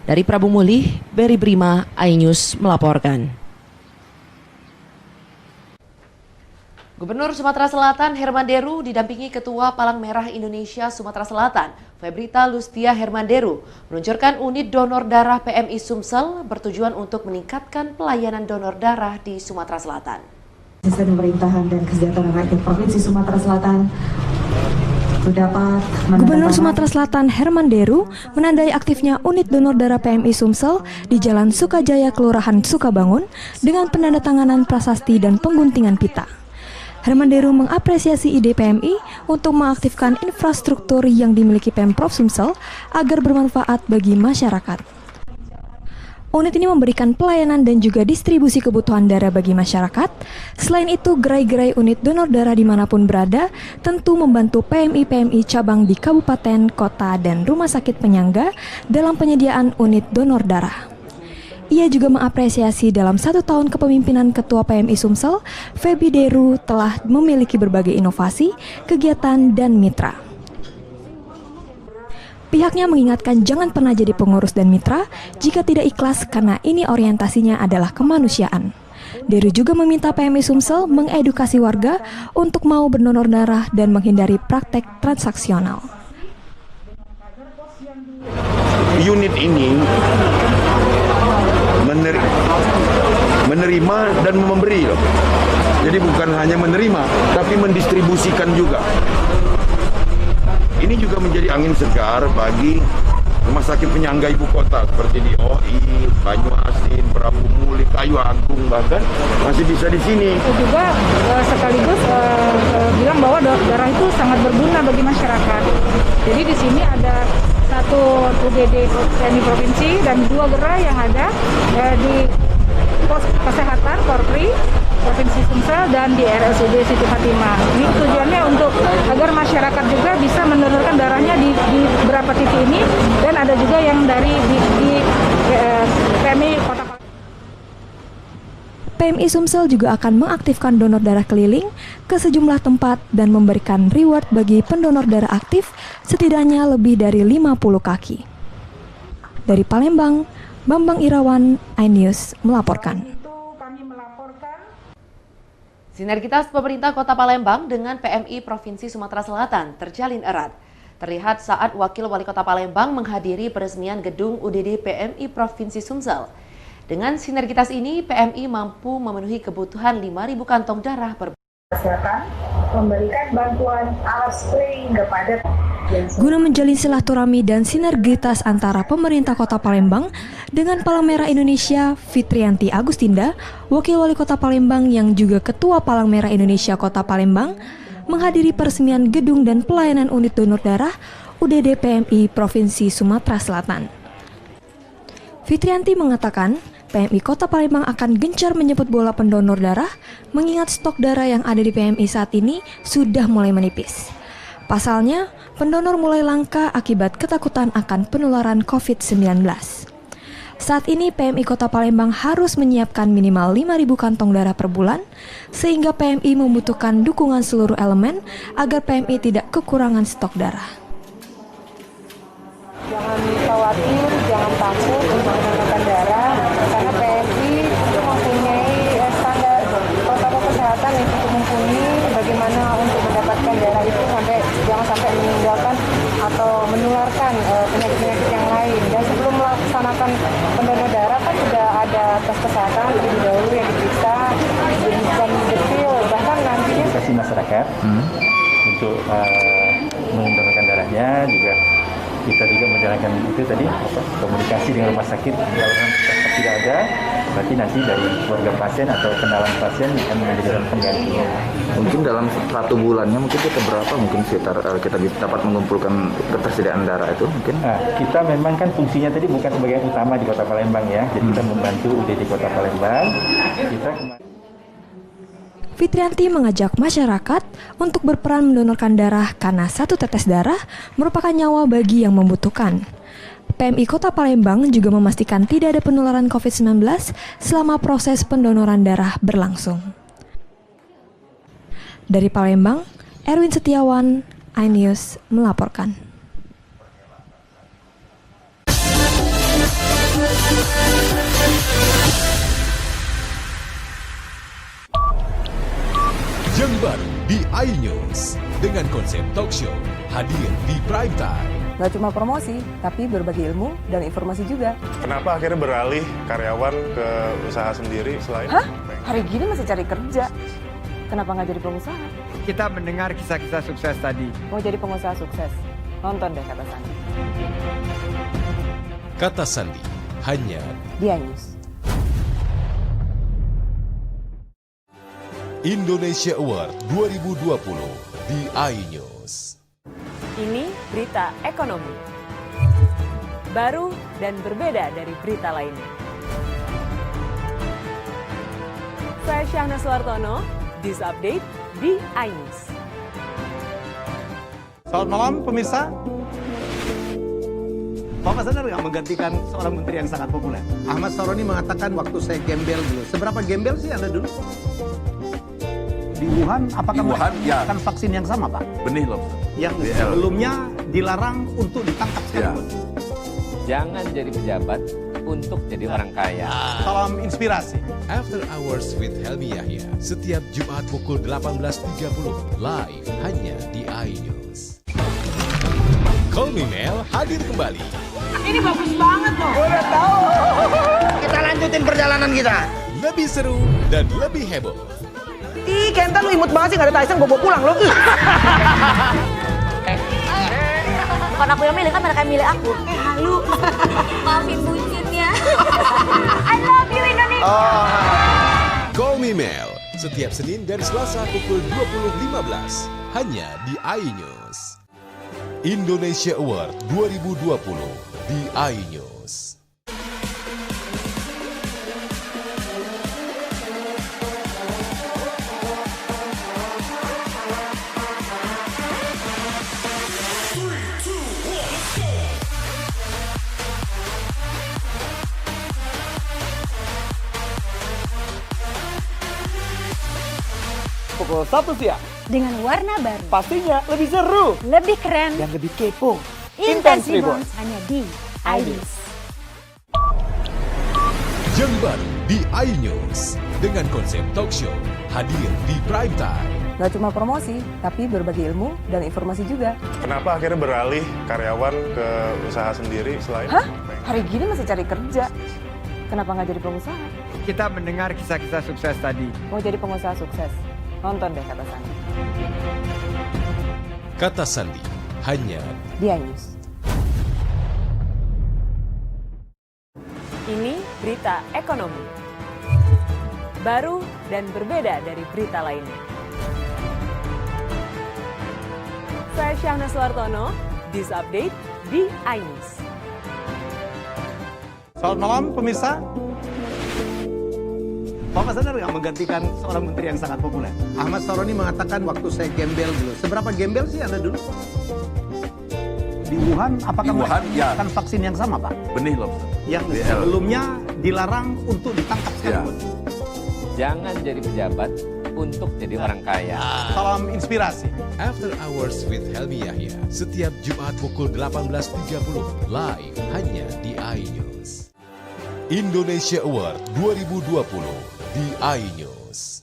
Dari Prabu Mulih, Beri Brima, iNews melaporkan. Gubernur Sumatera Selatan Herman Deru didampingi Ketua Palang Merah Indonesia Sumatera Selatan, Febrita Lustia Herman Deru, meluncurkan unit donor darah PMI Sumsel bertujuan untuk meningkatkan pelayanan donor darah di Sumatera Selatan. Sistem pemerintahan dan kesejahteraan rakyat Provinsi Sumatera Selatan. Gubernur Sumatera Selatan Herman Deru menandai aktifnya unit donor darah PMI Sumsel di Jalan Sukajaya, Kelurahan Sukabangun dengan penandatanganan prasasti dan pengguntingan pita. Herman Deru mengapresiasi ide PMI untuk mengaktifkan infrastruktur yang dimiliki Pemprov Sumsel agar bermanfaat bagi masyarakat. Unit ini memberikan pelayanan dan juga distribusi kebutuhan darah bagi masyarakat. Selain itu, gerai-gerai unit donor darah dimanapun berada tentu membantu PMI-PMI cabang di kabupaten, kota, dan rumah sakit penyangga dalam penyediaan unit donor darah. Ia juga mengapresiasi dalam 1 tahun kepemimpinan Ketua PMI Sumsel, Febi Deru telah memiliki berbagai inovasi, kegiatan, dan mitra. Pihaknya mengingatkan jangan pernah jadi pengurus dan mitra jika tidak ikhlas karena ini orientasinya adalah kemanusiaan. Deru juga meminta PMI Sumsel mengedukasi warga untuk mau berdonor darah dan menghindari praktek transaksional. Unit ini menerima dan memberi loh. Jadi bukan hanya menerima, tapi mendistribusikan juga. Ini juga menjadi angin segar bagi rumah sakit penyangga ibu kota seperti di OI, Banyuasin, Prabu Mulih, Kayu Agung bahkan masih bisa di sini. Juga sekaligus bilang bahwa darah itu sangat berguna bagi masyarakat. Jadi di sini ada 1 UGD TNI Provinsi dan 2 gerai yang ada di pos kesehatan Korpri Provinsi Sumsel dan di RSUD Siti Fatimah. Ini tujuannya untuk agar masyarakat juga bisa mendonorkan darahnya di beberapa titik ini dan ada juga yang dari di PMI Kota Palembang. PMI Sumsel juga akan mengaktifkan donor darah keliling ke sejumlah tempat dan memberikan reward bagi pendonor darah aktif setidaknya lebih dari 50 kaki. Dari Palembang, Bambang Irawan, iNews melaporkan. Sinergitas pemerintah Kota Palembang dengan PMI Provinsi Sumatera Selatan terjalin erat. Terlihat saat Wakil Wali Kota Palembang menghadiri peresmian gedung UDD PMI Provinsi Sumsel. Dengan sinergitas ini, PMI mampu memenuhi kebutuhan 5.000 kantong darah per kesehatan, memberikan bantuan alat spraying kepada guna menjalin silaturahmi dan sinergitas antara pemerintah Kota Palembang dengan Palang Merah Indonesia. Fitrianti Agustinda, Wakil Wali Kota Palembang yang juga Ketua Palang Merah Indonesia Kota Palembang, menghadiri peresmian gedung dan pelayanan unit donor darah UDD PMI Provinsi Sumatera Selatan. Fitrianti mengatakan, PMI Kota Palembang akan gencar menjemput bola pendonor darah mengingat stok darah yang ada di PMI saat ini sudah mulai menipis. Pasalnya, pendonor mulai langka akibat ketakutan akan penularan COVID-19. Saat ini PMI Kota Palembang harus menyiapkan minimal 5.000 kantong darah per bulan, sehingga PMI membutuhkan dukungan seluruh elemen agar PMI tidak kekurangan stok darah. Jangan khawatir, jangan takut untuk menggunakan darah, karena PMI itu mempunyai standar protokol kesehatan yang cukup mumpuni bagaimana untuk mendapatkan darah itu jangan sampai meninggalkan menularkan penyakit-penyakit yang lain. Dan sebelum melaksanakan pendonor darah kan sudah ada tes kesehatan lebih dahulu yang diperiksa dan detail, bahkan nantinya edukasi masyarakat untuk mendonorkan darahnya. Juga kita juga menjalankan itu tadi komunikasi dengan rumah sakit. Kalau tetap tidak ada, berarti nanti dari keluarga pasien atau kenalan pasien akan menjadi pengganti. Mungkin dalam 1 bulannya mungkin kita berapa mungkin sekitar kita dapat mengumpulkan ketersediaan darah itu mungkin? Nah, kita memang kan fungsinya tadi bukan sebagai utama di Kota Palembang ya. Jadi kita membantu UGD Kota Palembang. Kita Fitrianti mengajak masyarakat untuk berperan mendonorkan darah karena 1 tetes darah merupakan nyawa bagi yang membutuhkan. PMI Kota Palembang juga memastikan tidak ada penularan COVID-19 selama proses pendonoran darah berlangsung. Dari Palembang, Erwin Setiawan, iNews melaporkan. Yang baru di iNews dengan konsep talk show hadir di prime time. Gak cuma promosi, tapi berbagi ilmu dan informasi juga. Kenapa akhirnya beralih karyawan ke usaha sendiri selain... Hah? Hari gini masih cari kerja. Kenapa nggak jadi pengusaha? Kita mendengar kisah-kisah sukses tadi. Mau jadi pengusaha sukses? Nonton deh Kata Sandi. Kata Sandi hanya di iNews. Indonesia Award 2020 di iNews. Ini berita ekonomi. Baru dan berbeda dari berita lainnya. Saya Syahna Suartono, This Update di iNews. Selamat malam pemirsa. Bapak sadar nggak menggantikan seorang menteri yang sangat populer? Ahmad Saroni mengatakan waktu saya gembel dulu. Seberapa gembel sih Anda dulu? Di Wuhan, apakah melakukan vaksin yang sama, Pak? Benih loh. Yang sebelumnya dilarang untuk ditangkap sekalipun. Jangan jadi pejabat untuk jadi orang kaya. Salam inspirasi. After Hours with Helmi Yahya setiap Jumat pukul 18.30 live hanya di iNews. Call Me Mel hadir kembali. Ini bagus banget loh. Udah tahu. Kita lanjutin perjalanan kita. Lebih seru dan lebih heboh. Ih, Kenta lu imut banget sih, gak ada Tyson, gue bawa pulang lo. Bukan aku yang milih, kan mereka yang milih aku. Halu. Maafin bucinnya. I love you Indonesia. Call Me Mel setiap Senin dan Selasa pukul 20.15 hanya di iNews. Indonesia Award 2020 di iNews. Pukul 1 siang. Dengan warna baru. Pastinya lebih seru. Lebih keren. Dan lebih kepo. Intense Reborn hanya di iNews. Yang baru di iNews dengan konsep talk show hadir di prime time. Gak cuma promosi, tapi berbagi ilmu dan informasi juga. Kenapa akhirnya beralih karyawan ke usaha sendiri selain... Hah? Hari gini masih cari kerja. Kenapa nggak jadi pengusaha? Kita mendengar kisah-kisah sukses tadi. Mau jadi pengusaha sukses? Nonton deh Kata Sandi. Kata Sandi hanya di iNews. Ini berita ekonomi. Baru dan berbeda dari berita lainnya. Saya Syahna Suartono, This Update di iNews. Selamat malam pemirsa. Bapak sadar nggak menggantikan seorang menteri yang sangat populer? Ahmad Saroni mengatakan waktu saya gembel dulu. Seberapa gembel sih Anda dulu? Di Wuhan, apakah melakukan vaksin yang sama, Pak? Benih loh. Yang sebelumnya dilarang untuk ditangkap sekalipun. Jangan jadi pejabat untuk jadi orang kaya. Salam inspirasi. After Hours with Helmi Yahya setiap Jumat pukul 18.30 live hanya di iNews. Indonesia Award 2020 di iNews.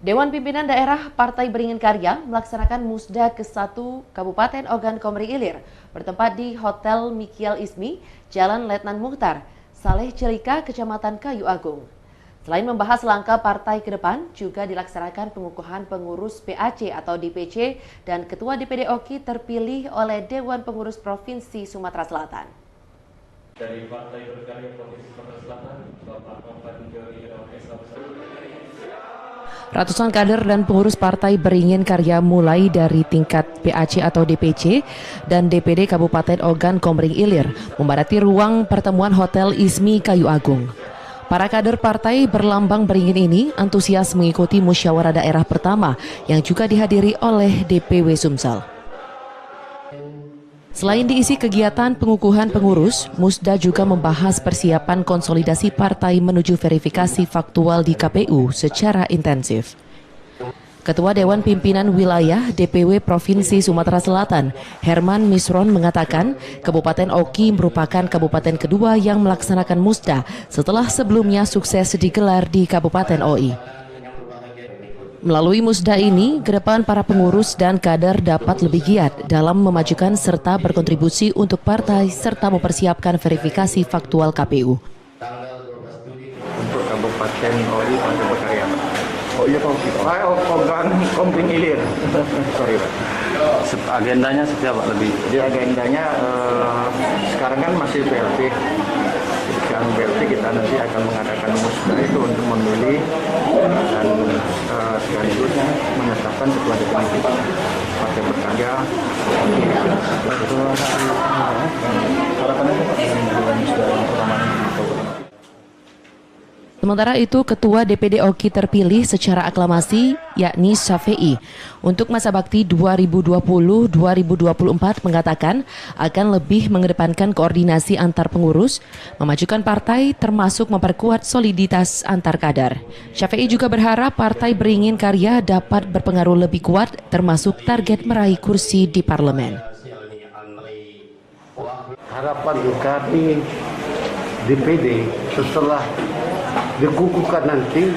Dewan Pimpinan Daerah Partai Beringin Karya melaksanakan Musda ke-1 Kabupaten Ogan Komering Ilir bertempat di Hotel Mikiel Ismi, Jalan Letnan Mukhtar, Saleh Celika, Kecamatan Kayu Agung. Selain membahas langkah partai ke depan, juga dilaksanakan pengukuhan pengurus PAC atau DPC dan Ketua DPD OKI terpilih oleh Dewan Pengurus Provinsi Sumatera Selatan. Dari Partai Berkarya Provinsi Sumatera Selatan, Bapak Novanto Irawan SH. Ratusan kader dan pengurus Partai Beringin Karya mulai dari tingkat PAC atau DPC dan DPD Kabupaten Ogan Komering Ilir membadati ruang pertemuan Hotel Ismi Kayu Agung. Para kader partai berlambang beringin ini antusias mengikuti musyawarah daerah pertama yang juga dihadiri oleh DPW Sumsel. Selain diisi kegiatan pengukuhan pengurus, Musda juga membahas persiapan konsolidasi partai menuju verifikasi faktual di KPU secara intensif. Ketua Dewan Pimpinan Wilayah DPW Provinsi Sumatera Selatan, Herman Misron mengatakan Kabupaten Oki merupakan kabupaten kedua yang melaksanakan Musda setelah sebelumnya sukses digelar di Kabupaten OI. Melalui Musda ini, ke depan para pengurus dan kader dapat lebih giat dalam memajukan serta berkontribusi untuk partai serta mempersiapkan verifikasi faktual KPU. Untuk Kabupaten OI Partai Berkarya. Oh iya Pak, Ogan Komering Ilir. Sorry Pak. Agendanya seperti apa lebih? Jadi agendanya sekarang kan masih PLT. Sekarang PLT kita nanti akan mengadakan musda itu untuk memilih dan sekaligus menetapkan ketua DPD Partai Berkarya. Harapannya Pak dengan musda pertama ini. Sementara itu, Ketua DPD OKI terpilih secara aklamasi, yakni Syafi'i, untuk masa bakti 2020-2024 mengatakan akan lebih mengedepankan koordinasi antar pengurus, memajukan partai termasuk memperkuat soliditas antar kader. Syafi'i juga berharap Partai Beringin Karya dapat berpengaruh lebih kuat termasuk target meraih kursi di parlemen. Harapan kami DPD setelah dikukuhkan nanti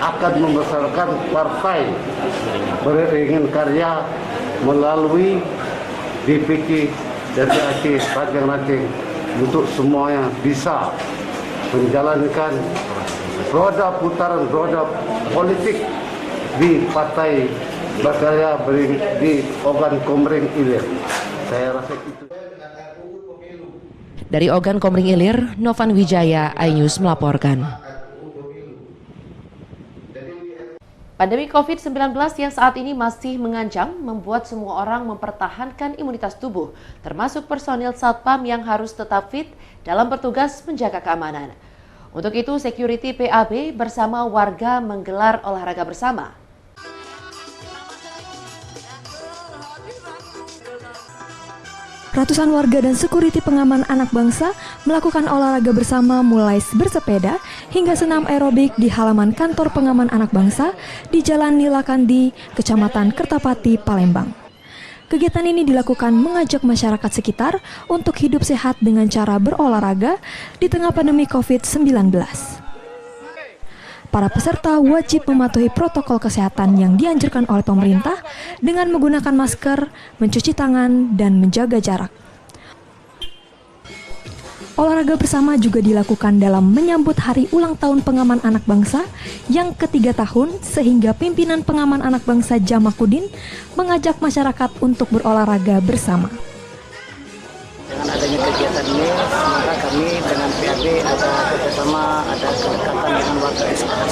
akan membesarkan Partai Beringin Karya melalui DPC dan PAC ranting-ranting untuk semuanya bisa menjalankan putaran roda politik di Partai Berkarya di Ogan Komering Ilir. Saya rasa itu. Dari Ogan Komering Ilir, Novan Wijaya, iNews melaporkan. Pandemi COVID-19 yang saat ini masih mengancam membuat semua orang mempertahankan imunitas tubuh, termasuk personil Satpam yang harus tetap fit dalam bertugas menjaga keamanan. Untuk itu, Security PAB bersama warga menggelar olahraga bersama. Ratusan warga dan security pengaman anak bangsa melakukan olahraga bersama mulai bersepeda hingga senam aerobik di halaman kantor pengaman anak bangsa di Jalan Nilakandi, Kecamatan Kertapati, Palembang. Kegiatan ini dilakukan mengajak masyarakat sekitar untuk hidup sehat dengan cara berolahraga di tengah pandemi COVID-19. Para peserta wajib mematuhi protokol kesehatan yang dianjurkan oleh pemerintah dengan menggunakan masker, mencuci tangan, dan menjaga jarak. Olahraga bersama juga dilakukan dalam menyambut hari ulang tahun Pengaman Anak Bangsa yang ke-3 tahun, sehingga pimpinan Pengaman Anak Bangsa Jamakudin mengajak masyarakat untuk berolahraga bersama. Dengan adanya kegiatan ini, semoga kami dengan PAB ada kerjasama, ada kedekatan dengan warga sekitar.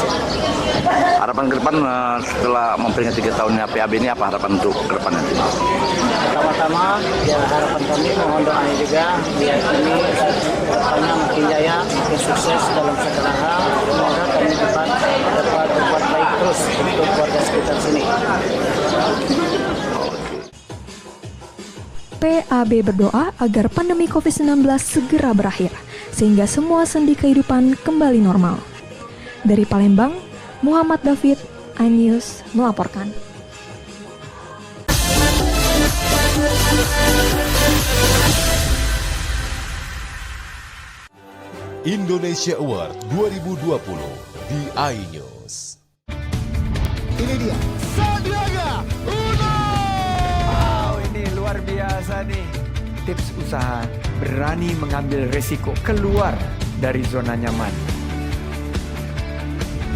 Harapan ke depan setelah memperingati 3 tahunnya PAB ini, apa harapan untuk ke depan nanti? Pertama-tama, ya harapan kami mohon doanya juga biar ini depannya makin jaya, makin sukses dalam segala hal. Semoga kami dapat berbuat baik terus untuk warga sekitar sini. PAB berdoa agar pandemi COVID-19 segera berakhir, sehingga semua sendi kehidupan kembali normal. Dari Palembang, Muhammad David, iNews melaporkan. Indonesia Award 2020 di iNews. Ini dia Sandiaga Uno. Wow, ini luar biasa nih. Tips usaha, berani mengambil resiko, keluar dari zona nyaman.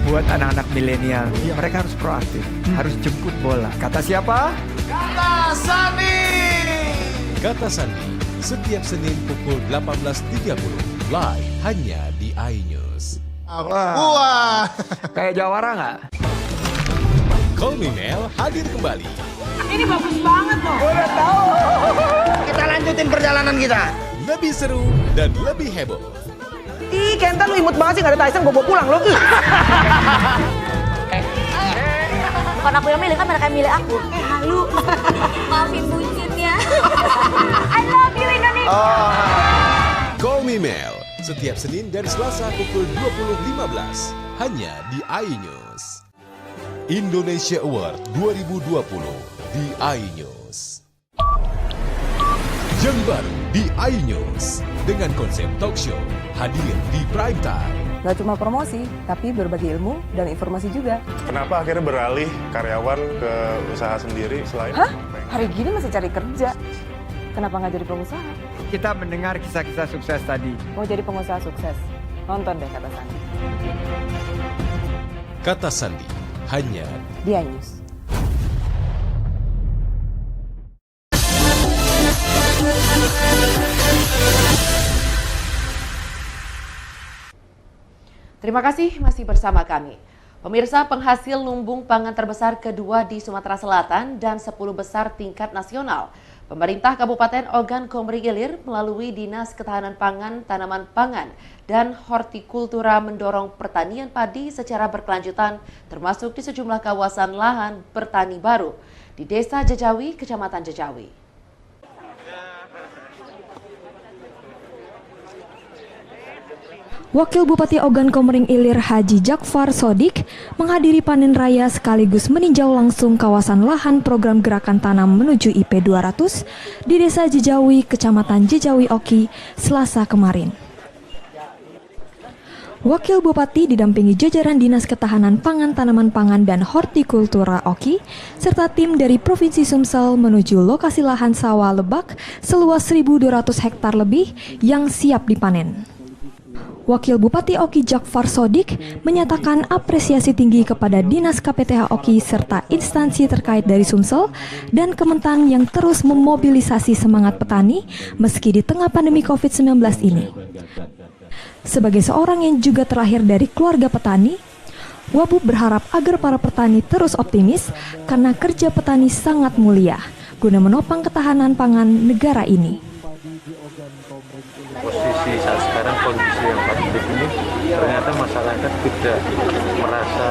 Buat anak-anak milenial, mereka harus proaktif, harus jemput bola. Kata siapa? Kata Sandi. Kata Sandi, setiap Senin pukul 18.30 live hanya di iNews. Wah. Kayak jawara nggak? Call Me Mel hadir kembali. Ini bagus banget loh. Udah tahu. Kita lanjutin perjalanan kita. Lebih seru dan lebih heboh. Ih, Kenta lu imut banget sih, gak ada Tyson, gue bawa pulang lo. Bukan aku yang milih, kan mereka yang milih aku. Halu. Maafin bucinnya. I love you Indonesia. Call Me Mel, setiap Senin dan Selasa pukul 20.15 hanya di iNews. Indonesia Award 2020 di iNews. Yang baru di iNews dengan konsep talk show hadir di prime time. Gak cuma promosi, tapi berbagi ilmu dan informasi juga. Kenapa akhirnya beralih karyawan ke usaha sendiri selain? Hah? Hari gini masih cari kerja. Kenapa nggak jadi pengusaha? Kita mendengar kisah-kisah sukses tadi. Mau jadi pengusaha sukses? Nonton deh Kata Sandi. Kata Sandi hanya Di iNews. Terima kasih masih bersama kami. Pemirsa, penghasil lumbung pangan terbesar kedua di Sumatera Selatan dan 10 besar tingkat nasional. Pemerintah Kabupaten Ogan Komering Ilir melalui Dinas Ketahanan Pangan, Tanaman Pangan, dan Hortikultura mendorong pertanian padi secara berkelanjutan termasuk di sejumlah kawasan lahan bertani baru di Desa Jejawi, Kecamatan Jejawi. Wakil Bupati Ogan Komering Ilir Haji Jakfar Sodik menghadiri panen raya sekaligus meninjau langsung kawasan lahan program gerakan tanam menuju IP 200 di Desa Jejawi, Kecamatan Jejawi Oki, Selasa kemarin. Wakil Bupati didampingi jajaran Dinas Ketahanan Pangan, Tanaman Pangan, dan Hortikultura Oki, serta tim dari Provinsi Sumsel menuju lokasi lahan sawah lebak seluas 1.200 hektar lebih yang siap dipanen. Wakil Bupati Oki Jakfar Sodik menyatakan apresiasi tinggi kepada Dinas KPTH Oki serta instansi terkait dari Sumsel dan Kementan yang terus memobilisasi semangat petani meski di tengah pandemi COVID-19 ini. Sebagai seorang yang juga terlahir dari keluarga petani, Wabub berharap agar para petani terus optimis karena kerja petani sangat mulia guna menopang ketahanan pangan negara ini. Posisi saat sekarang, kondisi yang pandemik ini, ternyata masyarakat tidak merasa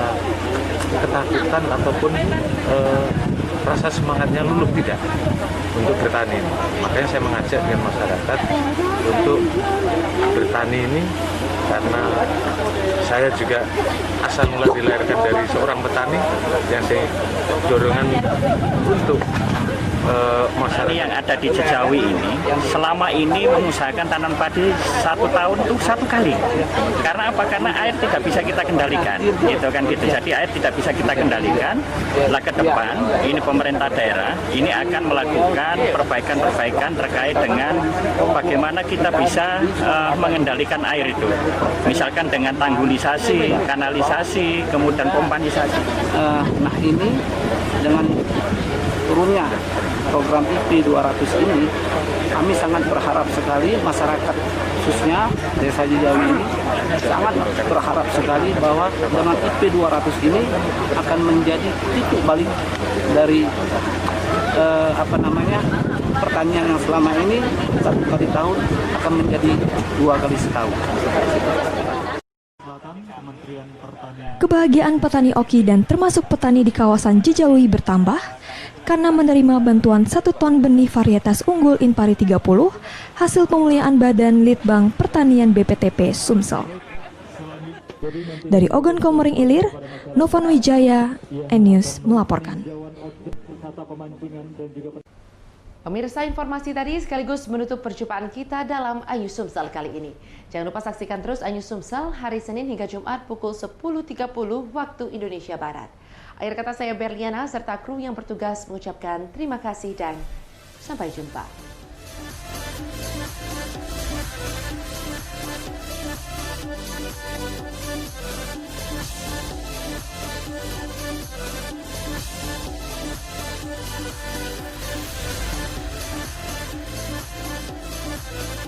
ketakutan ataupun rasa semangatnya luluh, tidak, untuk bertani. Makanya saya mengajak dengan masyarakat untuk bertani ini, karena saya juga asal mula dilahirkan dari seorang petani yang saya dorongan untuk masyarakat yang ada di Jejawi ini selama ini mengusahakan tanam padi 1 tahun itu 1 kali. Karena apa? Karena air tidak bisa kita kendalikan, gitu kan gitu. Jadi air tidak bisa kita kendalikan. Lah ke depan ini pemerintah daerah ini akan melakukan perbaikan-perbaikan terkait dengan bagaimana kita bisa mengendalikan air itu. Misalkan dengan tanggulisasi, kanalisasi, kemudian pompanisasi. Nah ini dengan turunnya program IP 200 ini, kami sangat berharap sekali masyarakat khususnya Desa Jejawi ini sangat berharap sekali bahwa dengan IP 200 ini akan menjadi titik balik dari pertanian yang selama ini 1 kali tahun akan menjadi 2 kali setahun. Kebahagiaan petani Oki dan termasuk petani di kawasan Jejawi bertambah karena menerima bantuan 1 ton benih varietas unggul Inpari 30 hasil pemulihan Badan Litbang Pertanian BPTP Sumsel. Dari Ogan Komering Ilir, Novan Wijaya, iNews melaporkan. Pemirsa, informasi tadi sekaligus menutup perjumpaan kita dalam Ayu Sumsel kali ini. Jangan lupa saksikan terus Ayu Sumsel hari Senin hingga Jumat pukul 10.30 waktu Indonesia Barat. Akhir kata saya Berliana serta kru yang bertugas mengucapkan terima kasih dan sampai jumpa. We'll be right back.